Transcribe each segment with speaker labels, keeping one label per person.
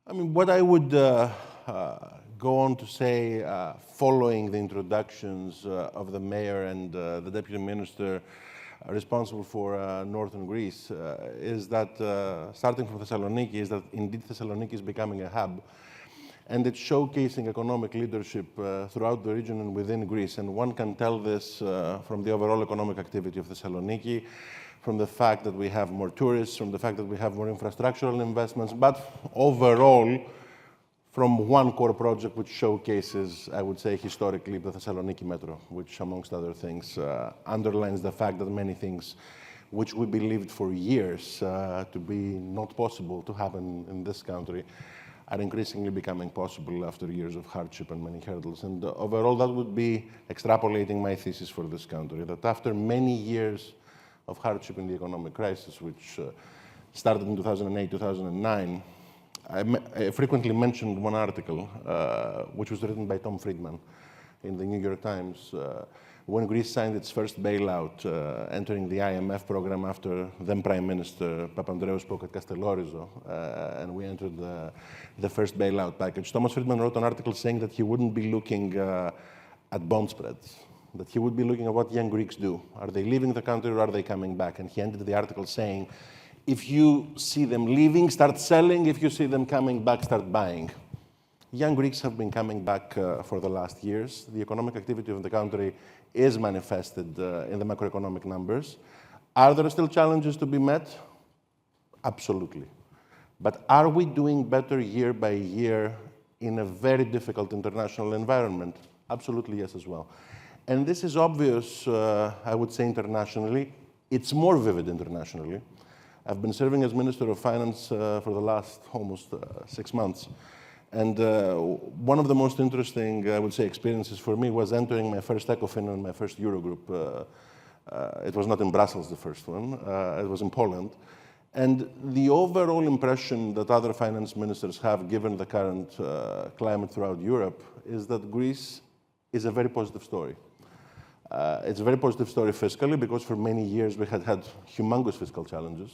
Speaker 1: I mean, what I would go on to say, following the introductions of the mayor and the deputy minister responsible for northern Greece, is that, starting from Thessaloniki, is that indeed Thessaloniki is becoming a hub, and it's showcasing economic leadership throughout the region and within Greece. And one can tell this from the overall economic activity of Thessaloniki, from the fact that we have more tourists, from the fact that we have more infrastructural investments, but overall, from one core project which showcases, I would say, historically, the Thessaloniki Metro, which, amongst other things, underlines the fact that many things which we believed for years to be not possible to happen in this country are increasingly becoming possible after years of hardship and many hurdles. And overall, that would be extrapolating my thesis for this country, that after many years of hardship in the economic crisis, which started in 2008, 2009, I frequently mentioned one article, which was written by Tom Friedman in the New York Times, when Greece signed its first bailout, entering the IMF program after then Prime Minister Papandreou spoke at Castellorizo, and we entered the first bailout package. Thomas Friedman wrote an article saying that he wouldn't be looking at bond spreads, that he would be looking at what young Greeks do. Are they leaving the country or are they coming back? And he ended the article saying, if you see them leaving, start selling. If you see them coming back, start buying. Young Greeks have been coming back for the last years. The economic activity of the country is manifested in the macroeconomic numbers. Are there still challenges to be met? Absolutely. But are we doing better year by year in a very difficult international environment? Absolutely yes as well. And this is obvious, I would say, internationally. It's more vivid internationally. I've been serving as Minister of Finance for the last almost 6 months. And one of the most interesting, I would say, experiences for me was entering my first Ecofin and my first Eurogroup. It was not in Brussels, the first one. It was in Poland. And the overall impression that other finance ministers have, given the current climate throughout Europe, is that Greece is a very positive story. It's a very positive story fiscally, because for many years we had humongous fiscal challenges.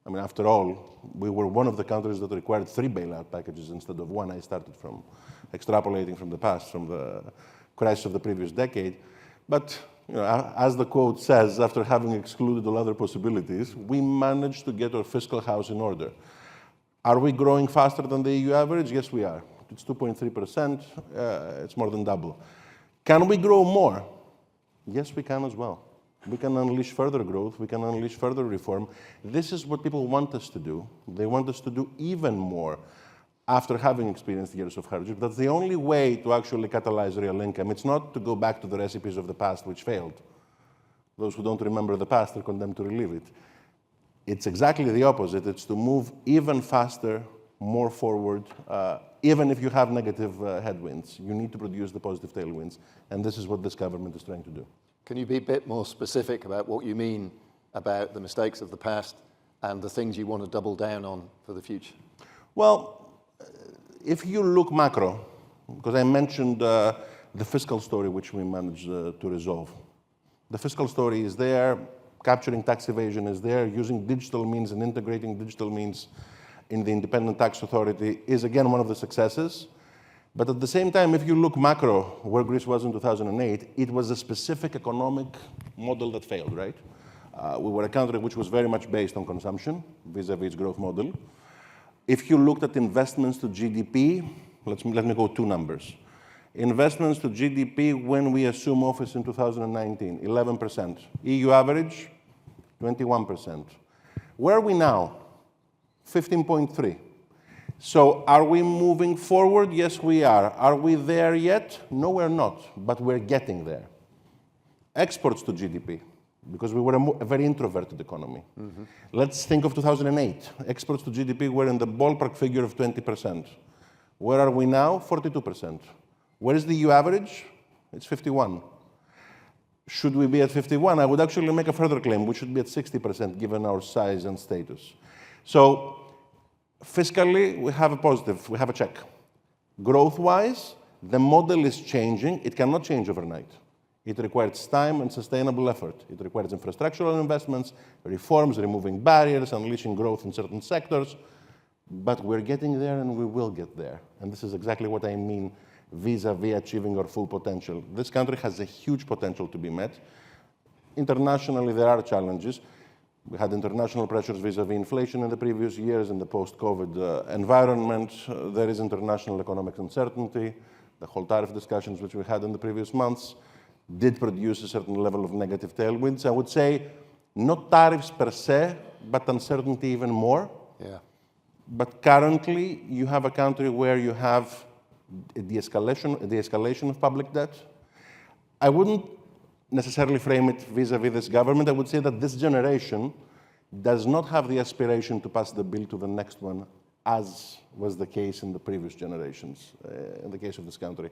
Speaker 1: I mean, after all, we were one of the countries that required 3 bailout packages instead of 1. I started from extrapolating from the past, from the crisis of the previous decade. But you know, as the quote says, after having excluded all other possibilities, we managed to get our fiscal house in order. Are we growing faster than the EU average? Yes, we are. It's 2.3%. It's more than double. Can we grow more? Yes, we can as well. We can unleash further growth. We can unleash further reform. This is what people want us to do. They want us to do even more after having experienced years of hardship. That's the only way to actually catalyze real income. It's not to go back to the recipes of the past which failed. Those who don't remember the past are condemned to relive it. It's exactly the opposite. It's to move even faster, more forward. Even if you have negative headwinds, you need to produce the positive tailwinds. And this is what this government is trying to do.
Speaker 2: Can you be a bit more specific about what you mean about the mistakes of the past and the things you want to double down on for the future?
Speaker 1: Well, if you look macro, because I mentioned the fiscal story which we managed to resolve. The fiscal story is there, capturing tax evasion is there, using digital means and integrating digital means in the independent tax authority is again one of the successes. But at the same time, if you look macro, where Greece was in 2008, it was a specific economic model that failed, right? We were a country which was very much based on consumption, vis-a-vis its growth model. If you looked at investments to GDP, let me go 2 numbers. Investments to GDP when we assume office in 2019, 11%. EU average, 21%. Where are we now? 15.3. So are we moving forward? Yes, we are. Are we there yet? No, we're not, but we're getting there. Exports to GDP, because we were a very introverted economy. Mm-hmm. Let's think of 2008. Exports to GDP were in the ballpark figure of 20%. Where are we now? 42%. Where is the EU average? It's 51. Should we be at 51? I would actually make a further claim. We should be at 60% given our size and status. So fiscally, we have a positive, we have a check. Growth-wise, the model is changing. It cannot change overnight. It requires time and sustainable effort. It requires infrastructural investments, reforms, removing barriers, unleashing growth in certain sectors. but we're getting there and we will get there. And this is exactly what I mean vis-a-vis achieving our full potential. This country has a huge potential to be met. Internationally, there are challenges. We had international pressures vis-a-vis inflation in the previous years. In the post-COVID environment, there is international economic uncertainty. The whole tariff discussions which we had in the previous months did produce a certain level of negative tailwinds. I would say not tariffs per se, but uncertainty even more.
Speaker 2: Yeah.
Speaker 1: But currently, you have a country where you have a de-escalation of public debt. I wouldn't necessarily frame it vis-a-vis this government. I would say that this generation does not have the aspiration to pass the bill to the next one, as was the case in the previous generations, in the case of this country.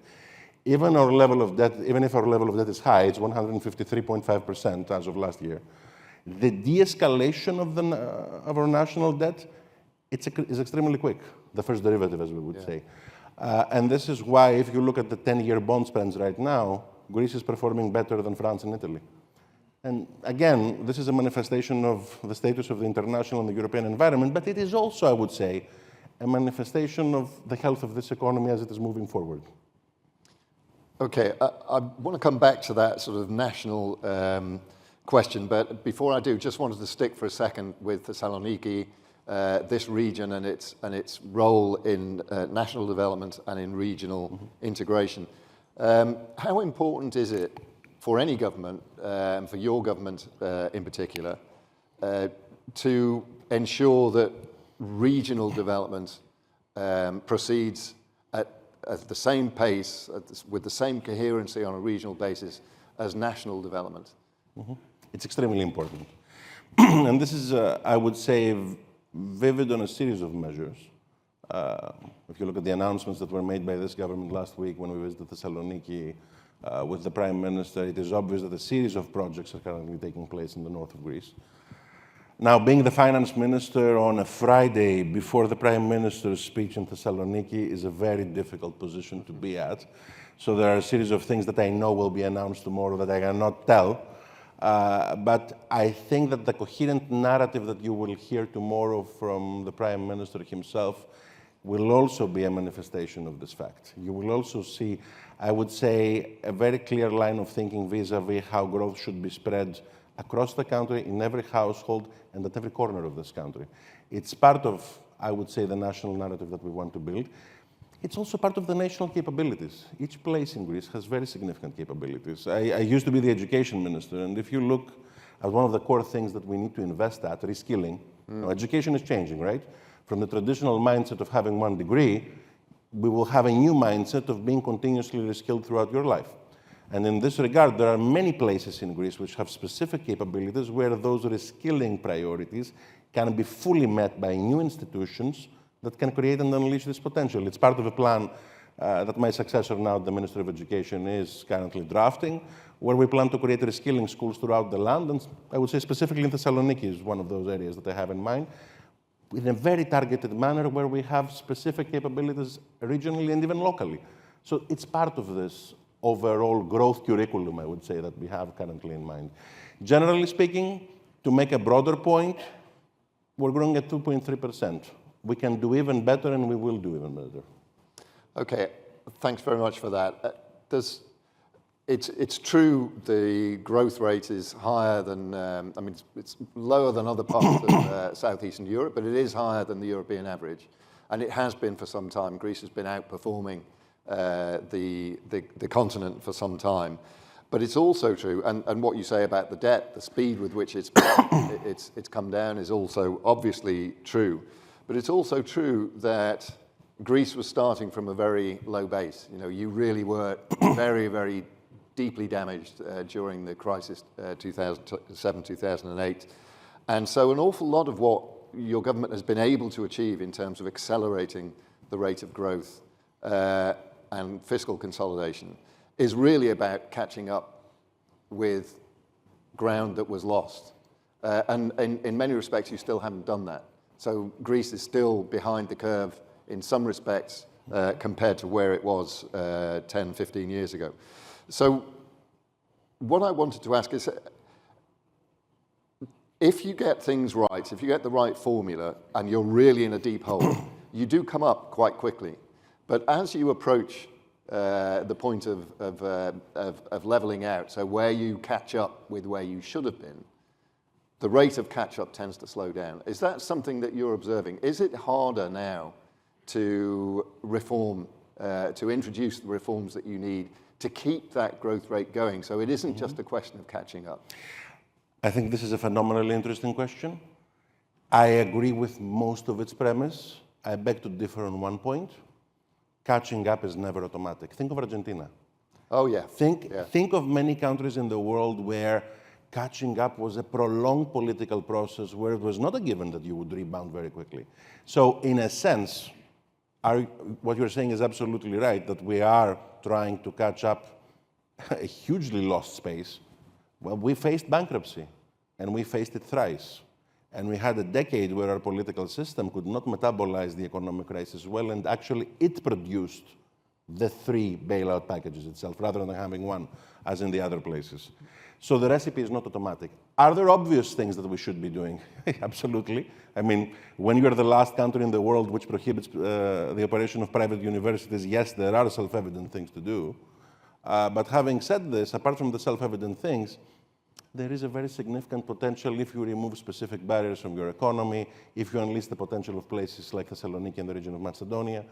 Speaker 1: Even if our level of debt is high, it's 153.5% as of last year. The de-escalation of our national debt is extremely quick, the first derivative, as we would say. And this is why, if you look at the 10-year bond spreads right now, Greece is performing better than France and Italy. And again, this is a manifestation of the status of the international and the European environment, but it is also, I would say, a manifestation of the health of this economy as it is moving forward.
Speaker 2: Okay, I want to come back to that sort of national question, but before I do, just wanted to stick for a second with Thessaloniki, this region and its role in national development and in regional integration. How important is it for any government, and for your government in particular, to ensure that regional development proceeds at the same pace, with the same coherency on a regional basis as national development?
Speaker 1: It's extremely important. And this is, I would say, vivid on a series of measures. If you look at the announcements that were made by this government last week when we visited Thessaloniki with the Prime Minister, it is obvious that a series of projects are currently taking place in the north of Greece. Now, being the Finance Minister on a Friday before the Prime Minister's speech in Thessaloniki is a very difficult position to be at. So there are a series of things that I know will be announced tomorrow that I cannot tell. But I think that the coherent narrative that you will hear tomorrow from the Prime Minister himself will also be a manifestation of this fact. You will also see, I would say, a very clear line of thinking vis-a-vis how growth should be spread across the country, in every household, and at every corner of this country. It's part of, I would say, the national narrative that we want to build. It's also part of the national capabilities. Each place in Greece has very significant capabilities. I used to be the education minister, and if you look at one of the core things that we need to invest at, reskilling, education is changing, right? From the traditional mindset of having one degree, we will have a new mindset of being continuously reskilled throughout your life. And in this regard, there are many places in Greece which have specific capabilities where those reskilling priorities can be fully met by new institutions that can create and unleash this potential. It's part of a plan that my successor now, the Minister of Education, is currently drafting, where we plan to create reskilling schools throughout the land, and I would say specifically in Thessaloniki is one of those areas that I have in mind, in a very targeted manner where we have specific capabilities regionally and even locally. So it's part of this overall growth curriculum, I would say, that we have currently in mind. Generally speaking, to make a broader point, we're growing at 2.3%. We can do even better, and we will do even better. Okay,
Speaker 2: thanks very much for that. It's true the growth rate is higher than, I mean, it's lower than other parts of southeastern Europe, but it is higher than the European average. And it has been for some time. Greece has been outperforming the continent for some time. But it's also true, and what you say about the debt, the speed with which it's come down is also obviously true. But it's also true that Greece was starting from a very low base. You know, you really were very, very deeply damaged during the crisis 2007, 2008. And so an awful lot of what your government has been able to achieve in terms of accelerating the rate of growth and fiscal consolidation is really about catching up with ground that was lost. And in many respects, you still haven't done that. So Greece is still behind the curve in some respects compared to where it was 10, 15 years ago. So what I wanted to ask is, if you get things right, if you get the right formula and you're really in a deep hole, you do come up quite quickly. But as you approach the point of leveling out, so where you catch up with where you should have been, the rate of catch-up tends to slow down. Is that something that you're observing? Is it harder now to reform, to introduce the reforms that you need to keep that growth rate going, so it isn't just a question of catching up?
Speaker 1: I think this is a phenomenally interesting question. I agree with most of its premise. I beg to differ on one point. Catching up is never automatic. Think of Argentina.
Speaker 2: Oh, yeah.
Speaker 1: Think of many countries in the world where catching up was a prolonged political process where it was not a given that you would rebound very quickly. So in a sense, what you're saying is absolutely right, that we are trying to catch up a hugely lost space. Well, we faced bankruptcy, and we faced it thrice. And we had a decade where our political system could not metabolize the economic crisis well, and actually it produced the 3 bailout packages itself, rather than having one, as in the other places. So the recipe is not automatic. Are there obvious things that we should be doing? Absolutely. I mean, when you're the last country in the world which prohibits the operation of private universities, yes, there are self-evident things to do. But having said this, apart from the self-evident things, there is a very significant potential if you remove specific barriers from your economy, if you unleash the potential of places like Thessaloniki and the region of Macedonia,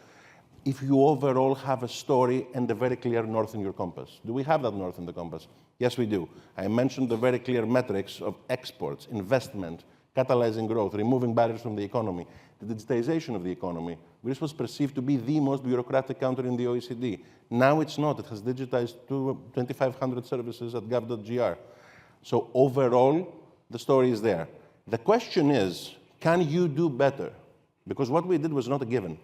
Speaker 1: if you overall have a story and a very clear north in your compass. Do we have that north in the compass? Yes, we do. I mentioned the very clear metrics of exports, investment, catalyzing growth, removing barriers from the economy, the digitization of the economy. Greece was perceived to be the most bureaucratic country in the OECD. Now it's not. It has digitized 2,500 services at gov.gr. So overall, the story is there. The question is, can you do better? Because what we did was not a given.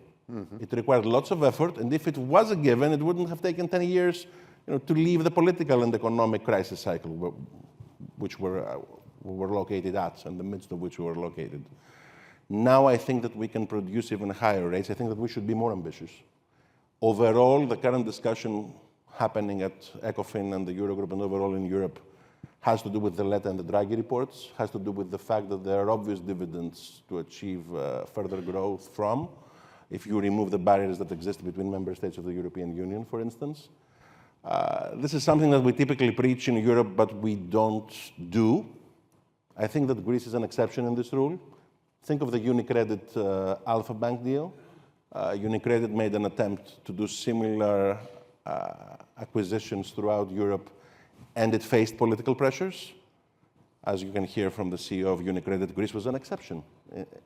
Speaker 1: It required lots of effort, and if it was a given, it wouldn't have taken 10 years to leave the political and economic crisis cycle, which we were located at, in the midst of which we were located. Now I think that we can produce even higher rates. I think that we should be more ambitious. Overall, the current discussion happening at ECOFIN and the Eurogroup and overall in Europe has to do with the Letta and the Draghi reports, has to do with the fact that there are obvious dividends to achieve further growth from, if you remove the barriers that exist between member states of the European Union, for instance. This is something that we typically preach in Europe, but we don't do. I think that Greece is an exception in this rule. Think of the UniCredit Alpha Bank deal. UniCredit made an attempt to do similar acquisitions throughout Europe, and it faced political pressures. As you can hear from the CEO of UniCredit, Greece was an exception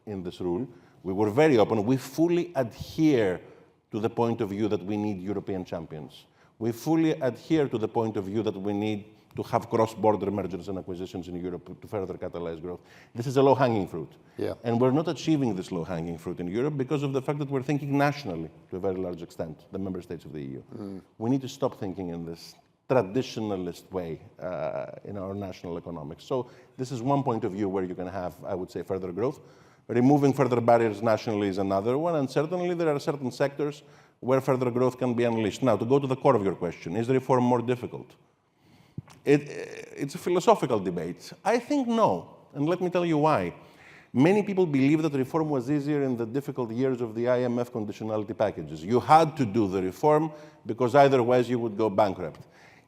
Speaker 1: in this rule. We were very open. We fully adhere to the point of view that we need European champions. We fully adhere to the point of view that we need to have cross-border mergers and acquisitions in Europe to further catalyze growth. This is a low-hanging fruit.
Speaker 2: Yeah.
Speaker 1: And we're not achieving this low-hanging fruit in Europe because of the fact that we're thinking nationally to a very large extent, the member states of the EU. We need to stop thinking in this traditionalist way in our national economics. So this is one point of view where you can have, I would say, further growth. Removing further barriers nationally is another one, and certainly there are certain sectors where further growth can be unleashed. Now, to go to the core of your question, is reform more difficult? It's a philosophical debate. I think no, and let me tell you why. Many people believe that reform was easier in the difficult years of the IMF conditionality packages. You had to do the reform because otherwise you would go bankrupt.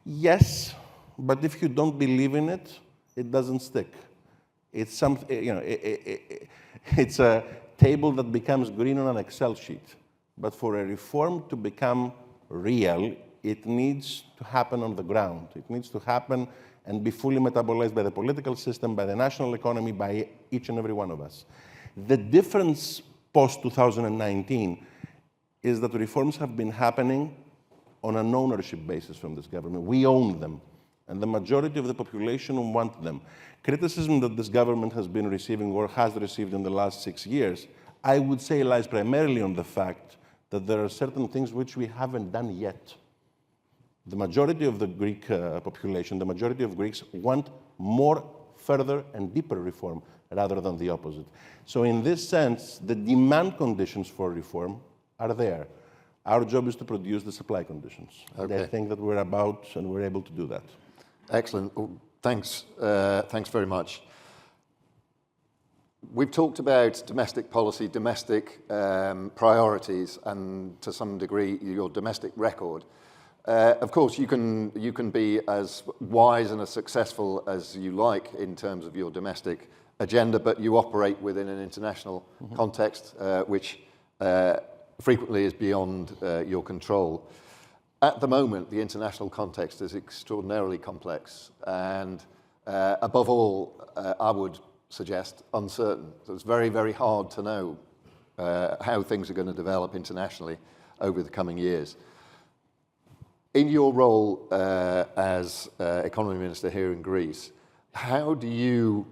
Speaker 1: Yes, but if you don't believe in it, it doesn't stick. It's something, it's a table that becomes green on an Excel sheet. But for a reform to become real, it needs to happen on the ground. It needs to happen and be fully metabolized by the political system, by the national economy, by each and every one of us. The difference post-2019 is that reforms have been happening on an ownership basis from this government. We own them, and the majority of the population want them. Criticism that this government has been receiving or has received in the last 6 years, I would say lies primarily on the fact that there are certain things which we haven't done yet. The majority of the Greek population, the majority of Greeks want more, further, and deeper reform rather than the opposite. So in this sense, the demand conditions for reform are there. Our job is to produce the supply conditions. Okay. And I think that we're about and we're able to do that.
Speaker 2: Excellent. Well, thanks very much. we've talked about domestic policy, domestic priorities, and to some degree your domestic record. Of course, you can be as wise and as successful as you like in terms of your domestic agenda, but you operate within an international context, which frequently is beyond your control. At the moment, the international context is extraordinarily complex and, above all, I would suggest, uncertain. So it's very, very hard to know how things are going to develop internationally over the coming years. In your role as Economy Minister here in Greece, how do you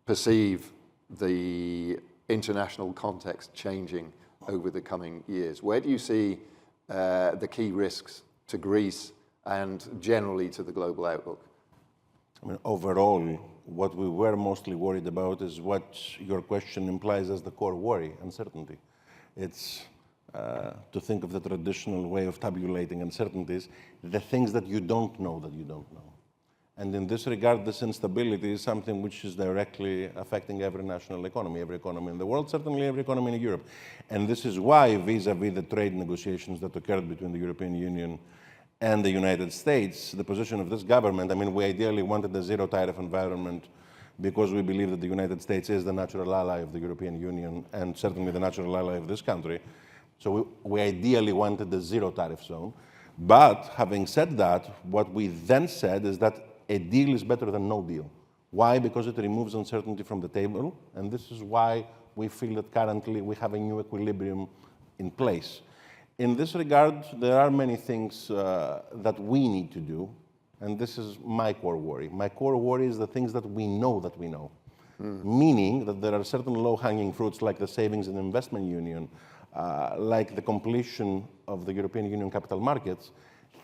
Speaker 2: perceive the international context changing over the coming years? Where do you see the key risks to Greece and generally to the global outlook?
Speaker 1: I mean, overall, what we were mostly worried about is what your question implies as the core worry, uncertainty. It's to think of the traditional way of tabulating uncertainties, the things that you don't know that you don't know. And in this regard, this instability is something which is directly affecting every national economy, every economy in the world, certainly every economy in Europe. And this is why, vis-à-vis the trade negotiations that occurred between the European Union and the United States, the position of this government, I mean, we ideally wanted a zero-tariff environment because we believe that the United States is the natural ally of the European Union and certainly the natural ally of this country. So we ideally wanted a zero-tariff zone. But having said that, what we then said is that a deal is better than no deal. Why? Because it removes uncertainty from the table, and this is why we feel that currently we have a new equilibrium in place. In this regard, there are many things that we need to do, and this is my core worry. My core worry is the things that we know that we know, meaning that there are certain low-hanging fruits like the Savings and Investment Union, like the completion of the European Union capital markets,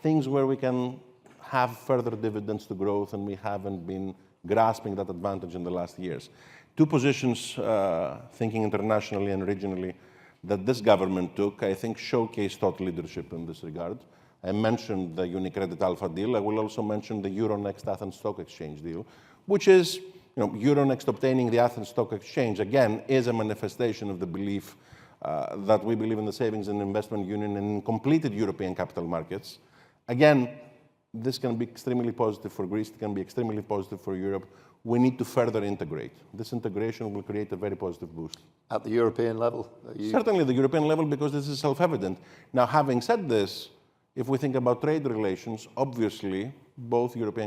Speaker 1: things where we can have further dividends to growth, and we haven't been grasping that advantage in the last years. Two positions, thinking internationally and regionally, that this government took, I think, showcase thought leadership in this regard. I mentioned the UniCredit Alpha deal. I will also mention the Euronext Athens Stock Exchange deal, which is, Euronext obtaining the Athens Stock Exchange, again, is a manifestation of the belief that we believe in the Savings and Investment Union and in completed European capital markets. Again, this can be extremely positive for Greece, it can be extremely positive for Europe. We need to further integrate. This integration will create a very positive boost.
Speaker 2: At the European level?
Speaker 1: Certainly the European level, because this is self-evident. Now, having said this, if we think about trade relations, obviously, both Europe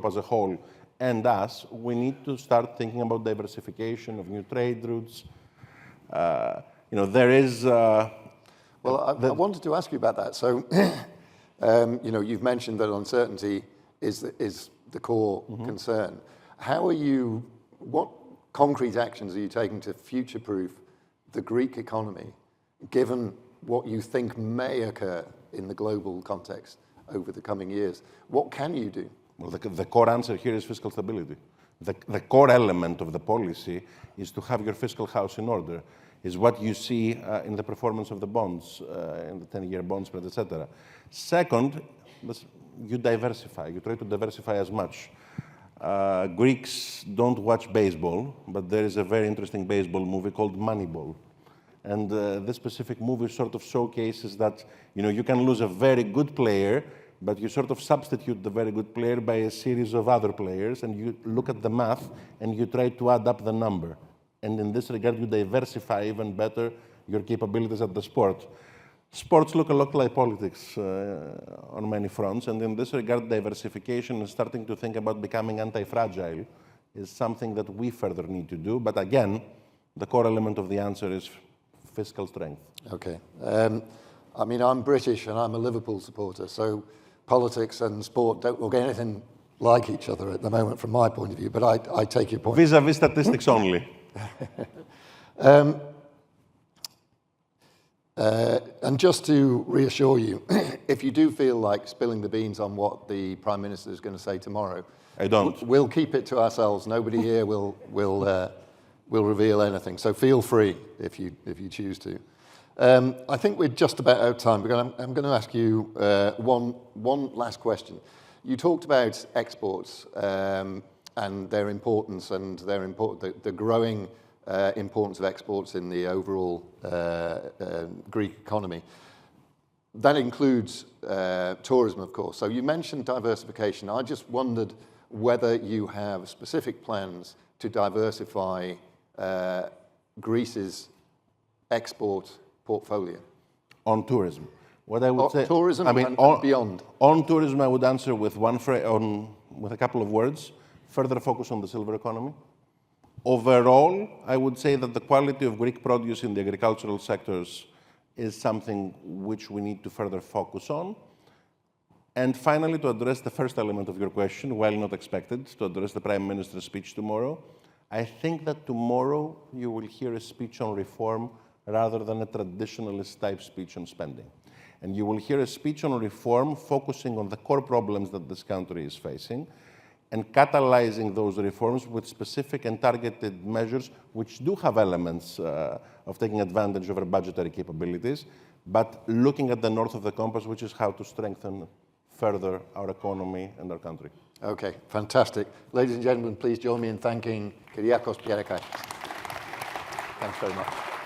Speaker 1: as a whole and us, we need to start thinking about diversification of new trade routes. There is...
Speaker 2: Well, I wanted to ask you about that. So, you've mentioned that uncertainty is the core concern. What concrete actions are you taking to future-proof the Greek economy, given what you think may occur in the global context over the coming years? What can you do?
Speaker 1: Well, the core answer here is fiscal stability. The core element of the policy is to have your fiscal house in order, is what you see in the performance of the bonds, in the 10-year bond spread, etc. Second, you diversify. You try to diversify as much. Greeks don't watch baseball, but there is a very interesting baseball movie called Moneyball. And this specific movie sort of showcases that, you can lose a very good player, but you sort of substitute the very good player by a series of other players, and you look at the math, and you try to add up the number. And in this regard, you diversify even better your capabilities at the sport. Sports look a lot like politics on many fronts, and in this regard, diversification and starting to think about becoming anti-fragile is something that we further need to do. But again, the core element of the answer is fiscal strength.
Speaker 2: Okay. I'm British and I'm a Liverpool supporter, so politics and sport don't look anything like each other at the moment from my point of view, but I take your point.
Speaker 1: Vis-a-vis statistics only.
Speaker 2: And just to reassure you, if you do feel like spilling the beans on what the Prime Minister is going to say tomorrow,
Speaker 1: I don't.
Speaker 2: We'll keep it to ourselves. Nobody here will reveal anything. So feel free if you choose to. I think we're just about out of time, but I'm going to ask you one last question. You talked about exports, and and their importance and the growing importance of exports in the overall Greek economy. That includes tourism, of course. So you mentioned diversification. I just wondered whether you have specific plans to diversify Greece's export portfolio.
Speaker 1: On tourism. What I would say,
Speaker 2: tourism and beyond.
Speaker 1: On tourism, I would answer with with a couple of words. Further focus on the silver economy. Overall, I would say that the quality of Greek produce in the agricultural sectors is something which we need to further focus on. And finally, to address the first element of your question, while not expected, to address the Prime Minister's speech tomorrow, I think that tomorrow you will hear a speech on reform rather than a traditionalist type speech on spending. And you will hear a speech on reform focusing on the core problems that this country is facing and catalyzing those reforms with specific and targeted measures which do have elements of taking advantage of our budgetary capabilities, but looking at the north of the compass, which is how to strengthen further our economy and our country.
Speaker 2: Okay, fantastic. Ladies and gentlemen, please join me in thanking Kyriakos Pierrakakis. Thanks very much.